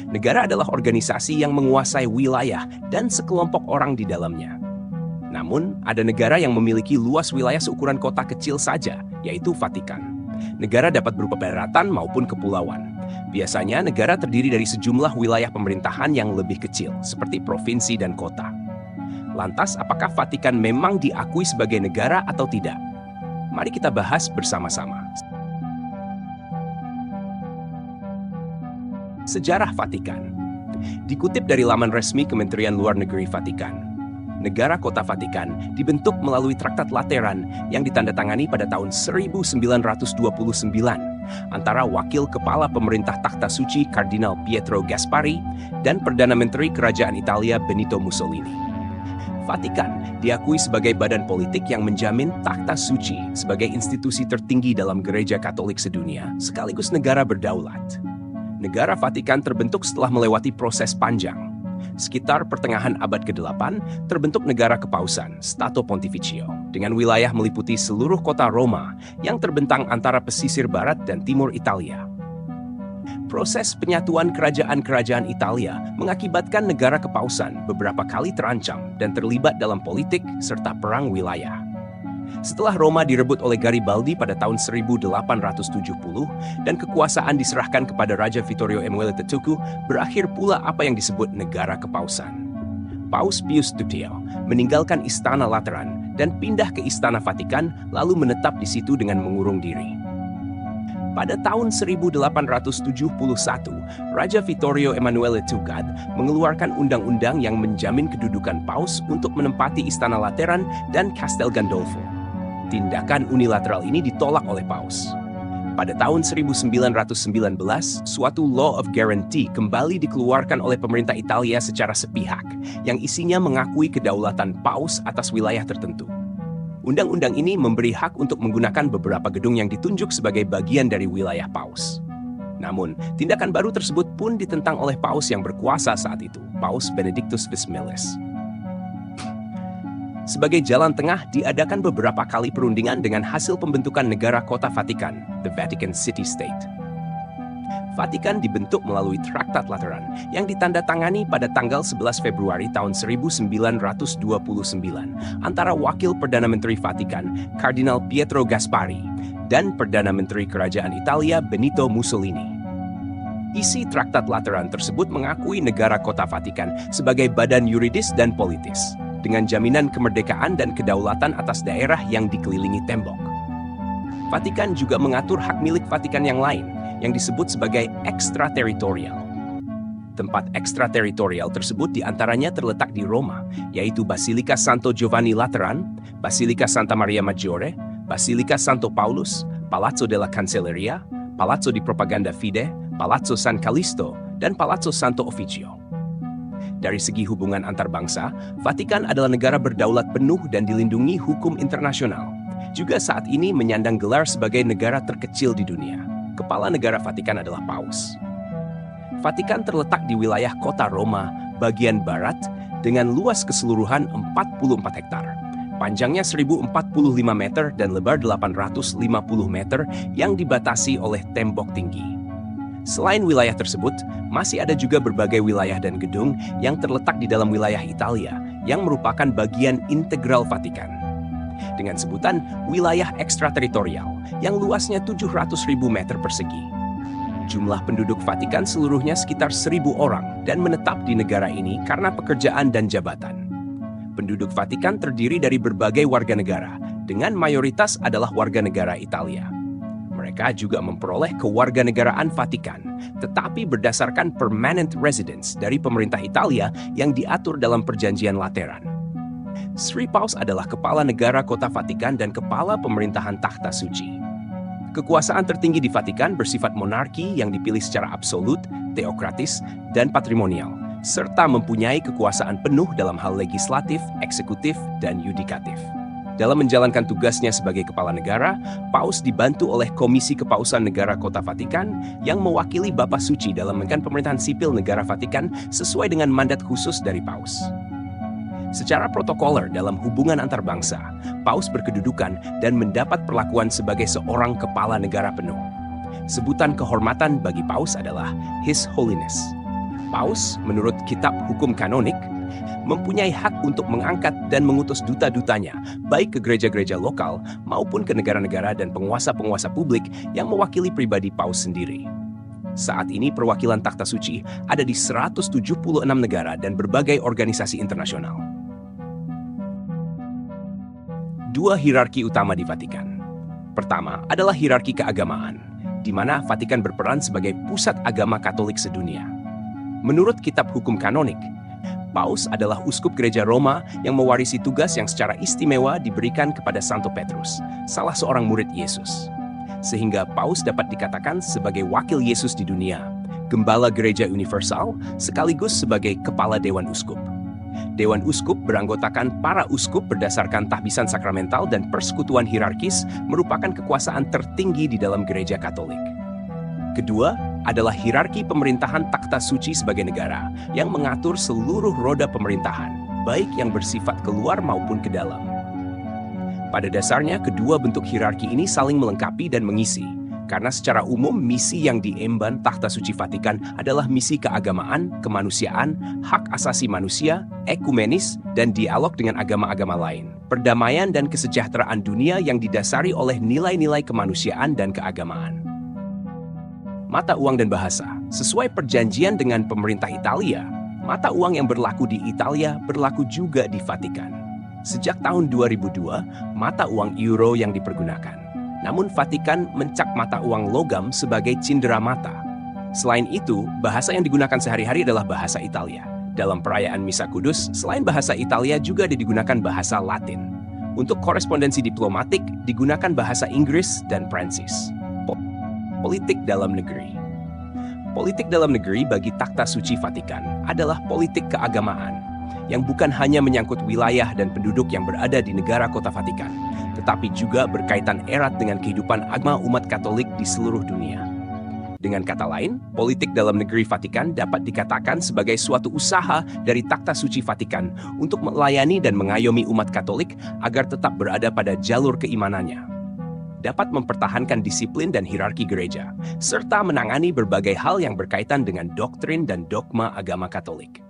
Negara adalah organisasi yang menguasai wilayah dan sekelompok orang di dalamnya. Namun, ada negara yang memiliki luas wilayah seukuran kota kecil saja, yaitu Vatikan. Negara dapat berupa daratan maupun kepulauan. Biasanya, negara terdiri dari sejumlah wilayah pemerintahan yang lebih kecil, seperti provinsi dan kota. Lantas, apakah Vatikan memang diakui sebagai negara atau tidak? Mari kita bahas bersama-sama. Sejarah Vatikan. Dikutip dari laman resmi Kementerian Luar Negeri Vatikan, negara kota Vatikan dibentuk melalui Traktat Lateran yang ditandatangani pada tahun 1929 antara Wakil Kepala Pemerintah Takhta Suci Kardinal Pietro Gasparri dan Perdana Menteri Kerajaan Italia Benito Mussolini. Vatikan diakui sebagai badan politik yang menjamin takhta suci sebagai institusi tertinggi dalam Gereja Katolik sedunia, sekaligus negara berdaulat. Negara Vatikan terbentuk setelah melewati proses panjang. Sekitar pertengahan abad ke-8, terbentuk negara kepausan, Stato Pontificio, dengan wilayah meliputi seluruh kota Roma yang terbentang antara pesisir barat dan timur Italia. Proses penyatuan kerajaan-kerajaan Italia mengakibatkan negara kepausan beberapa kali terancam dan terlibat dalam politik serta perang wilayah. Setelah Roma direbut oleh Garibaldi pada tahun 1870 dan kekuasaan diserahkan kepada Raja Vittorio Emanuele III, berakhir pula apa yang disebut negara kepausan. Paus Pius XII meninggalkan Istana Lateran dan pindah ke Istana Vatikan, lalu menetap di situ dengan mengurung diri. Pada tahun 1871, Raja Vittorio Emanuele II mengeluarkan undang-undang yang menjamin kedudukan Paus untuk menempati Istana Lateran dan Castel Gandolfo. Tindakan unilateral ini ditolak oleh Paus. Pada tahun 1919, suatu Law of Guarantee kembali dikeluarkan oleh pemerintah Italia secara sepihak, yang isinya mengakui kedaulatan Paus atas wilayah tertentu. Undang-undang ini memberi hak untuk menggunakan beberapa gedung yang ditunjuk sebagai bagian dari wilayah Paus. Namun, tindakan baru tersebut pun ditentang oleh Paus yang berkuasa saat itu, Paus Benedictus XIX. Sebagai jalan tengah, diadakan beberapa kali perundingan dengan hasil pembentukan negara kota Vatikan, the Vatican City State. Vatikan dibentuk melalui Traktat Lateran yang ditandatangani pada tanggal 11 Februari tahun 1929 antara Wakil Perdana Menteri Vatikan, Kardinal Pietro Gasparri, dan Perdana Menteri Kerajaan Italia Benito Mussolini. Isi Traktat Lateran tersebut mengakui negara kota Vatikan sebagai badan yuridis dan politis, dengan jaminan kemerdekaan dan kedaulatan atas daerah yang dikelilingi tembok. Vatikan juga mengatur hak milik Vatikan yang lain, yang disebut sebagai ekstrateritorial. Tempat ekstrateritorial tersebut diantaranya terletak di Roma, yaitu Basilika Santo Giovanni Lateran, Basilika Santa Maria Maggiore, Basilika Santo Paulus, Palazzo della Cancelleria, Palazzo di Propaganda Fide, Palazzo San Callisto, dan Palazzo Santo Officio. Dari segi hubungan antar bangsa, Vatikan adalah negara berdaulat penuh dan dilindungi hukum internasional. Juga saat ini menyandang gelar sebagai negara terkecil di dunia. Kepala negara Vatikan adalah Paus. Vatikan terletak di wilayah kota Roma, bagian barat, dengan luas keseluruhan 44 hektar. Panjangnya 1045 meter dan lebar 850 meter yang dibatasi oleh tembok tinggi. Selain wilayah tersebut, masih ada juga berbagai wilayah dan gedung yang terletak di dalam wilayah Italia yang merupakan bagian integral Vatikan. Dengan sebutan wilayah ekstrateritorial yang luasnya 700.000 meter persegi. Jumlah penduduk Vatikan seluruhnya sekitar 1.000 orang dan menetap di negara ini karena pekerjaan dan jabatan. Penduduk Vatikan terdiri dari berbagai warga negara, dengan mayoritas adalah warga negara Italia. Mereka juga memperoleh kewarganegaraan Vatikan, tetapi berdasarkan permanent residence dari pemerintah Italia yang diatur dalam Perjanjian Lateran. Sri Paus adalah kepala negara kota Vatikan dan kepala pemerintahan takhta suci. Kekuasaan tertinggi di Vatikan bersifat monarki yang dipilih secara absolut, teokratis, dan patrimonial, serta mempunyai kekuasaan penuh dalam hal legislatif, eksekutif, dan yudikatif. Dalam menjalankan tugasnya sebagai kepala negara, Paus dibantu oleh Komisi Kepausan Negara Kota Vatikan yang mewakili Bapa Suci dalam menjalankan pemerintahan sipil negara Vatikan sesuai dengan mandat khusus dari Paus. Secara protokoler dalam hubungan antar bangsa, Paus berkedudukan dan mendapat perlakuan sebagai seorang kepala negara penuh. Sebutan kehormatan bagi Paus adalah His Holiness. Paus, menurut kitab hukum kanonik, mempunyai hak untuk mengangkat dan mengutus duta-dutanya, baik ke gereja-gereja lokal maupun ke negara-negara dan penguasa-penguasa publik yang mewakili pribadi Paus sendiri. Saat ini perwakilan Takhta Suci ada di 176 negara dan berbagai organisasi internasional. Dua hierarki utama di Vatikan. Pertama adalah hierarki keagamaan, di mana Vatikan berperan sebagai pusat agama Katolik sedunia. Menurut kitab hukum kanonik, Paus adalah uskup gereja Roma yang mewarisi tugas yang secara istimewa diberikan kepada Santo Petrus, salah seorang murid Yesus. Sehingga Paus dapat dikatakan sebagai wakil Yesus di dunia, gembala gereja universal, sekaligus sebagai kepala Dewan Uskup. Dewan Uskup beranggotakan para uskup berdasarkan tahbisan sakramental dan persekutuan hierarkis merupakan kekuasaan tertinggi di dalam gereja Katolik. Kedua adalah hierarki pemerintahan Takhta Suci sebagai negara yang mengatur seluruh roda pemerintahan, baik yang bersifat keluar maupun ke dalam. Pada dasarnya, kedua bentuk hierarki ini saling melengkapi dan mengisi, karena secara umum misi yang diemban Takhta Suci Vatikan adalah misi keagamaan, kemanusiaan, hak asasi manusia, ekumenis, dan dialog dengan agama-agama lain, perdamaian dan kesejahteraan dunia yang didasari oleh nilai-nilai kemanusiaan dan keagamaan. Mata uang dan bahasa. Sesuai perjanjian dengan pemerintah Italia, mata uang yang berlaku di Italia berlaku juga di Vatikan. Sejak tahun 2002, mata uang euro yang dipergunakan. Namun Vatikan mencap mata uang logam sebagai cindera mata. Selain itu, bahasa yang digunakan sehari-hari adalah bahasa Italia. Dalam perayaan Misa Kudus, selain bahasa Italia juga digunakan bahasa Latin. Untuk korespondensi diplomatik, digunakan bahasa Inggris dan Prancis. Politik dalam negeri. Politik dalam negeri bagi Takhta Suci Vatikan adalah politik keagamaan, yang bukan hanya menyangkut wilayah dan penduduk yang berada di negara kota Vatikan, tetapi juga berkaitan erat dengan kehidupan agama umat Katolik di seluruh dunia. Dengan kata lain, politik dalam negeri Vatikan dapat dikatakan sebagai suatu usaha dari Takhta Suci Vatikan untuk melayani dan mengayomi umat Katolik agar tetap berada pada jalur keimanannya, dapat mempertahankan disiplin dan hierarki gereja, serta menangani berbagai hal yang berkaitan dengan doktrin dan dogma agama Katolik.